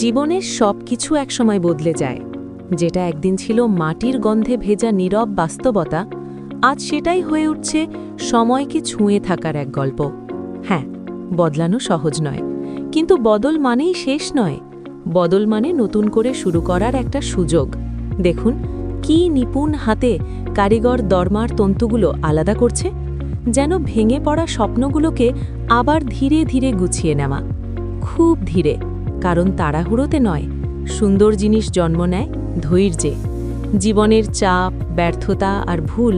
জীবনের সব কিছু একসময় বদলে যায়। যেটা একদিন ছিল মাটির গন্ধে ভেজা নীরব বাস্তবতা, আজ সেটাই হয়ে উঠছে সময়কে ছুঁয়ে থাকার এক গল্প। হ্যাঁ, বদলানো সহজ নয়, কিন্তু বদল মানেই শেষ নয়। বদল মানে নতুন করে শুরু করার একটা সুযোগ। দেখুন কি নিপুণ হাতে কারিগর দরমার তন্তুগুলো আলাদা করছে, যেন ভেঙে পড়া স্বপ্নগুলোকে আবার ধীরে ধীরে গুছিয়ে নেওয়া। খুব ধীরে, কারণ তাড়াহুড়োতে নয়। সুন্দর জিনিস জন্ম নেয় ধৈর্যে। জীবনের চাপ, ব্যর্থতা আর ভুল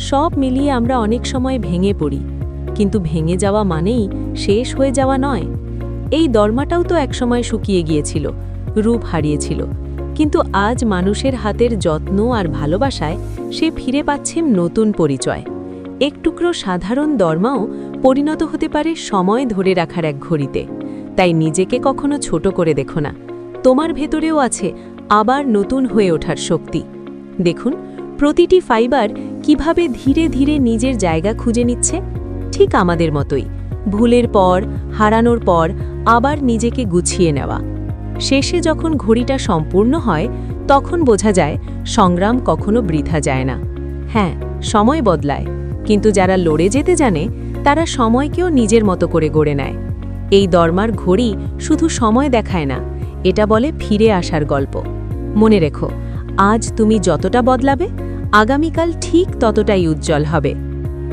সব মিলিয়ে আমরা অনেক সময় ভেঙে পড়ি, কিন্তু ভেঙে যাওয়া মানেই শেষ হয়ে যাওয়া নয়। এই দরমাটাও তো একসময় শুকিয়ে গিয়েছিল, রূপ হারিয়েছিল, কিন্তু আজ মানুষের হাতের যত্ন আর ভালোবাসায় সে ফিরে পাচ্ছে নতুন পরিচয়। এক টুকরো সাধারণ দরমাও পরিণত হতে পারে সময় ধরে রাখার এক ঘড়িতে। তাই নিজেকে কখনো ছোট করে দেখো না, তোমার ভেতরেও আছে আবার নতুন হয়ে ওঠার শক্তি। দেখুন প্রতিটি ফাইবার কিভাবে ধীরে ধীরে নিজের জায়গা খুঁজে নিচ্ছে, ঠিক আমাদের মতোই। ভুলের পর, হারানোর পর আবার নিজেকে গুছিয়ে নেওয়া। শেষে যখন ঘড়িটা সম্পূর্ণ হয়, তখন বোঝা যায় সংগ্রাম কখনো বৃথা যায় না। হ্যাঁ, সময় বদলায়, কিন্তু যারা লড়ে যেতে জানে তারা সময়কেও নিজের মতো করে গড়ে নেয়। এই দরমার ঘড়ি শুধু সময় দেখায় না, এটা বলে ফিরে আসার গল্প। মনে রেখো, আজ তুমি যতটা বদলাবে, আগামীকাল ঠিক ততটাই উজ্জ্বল হবে।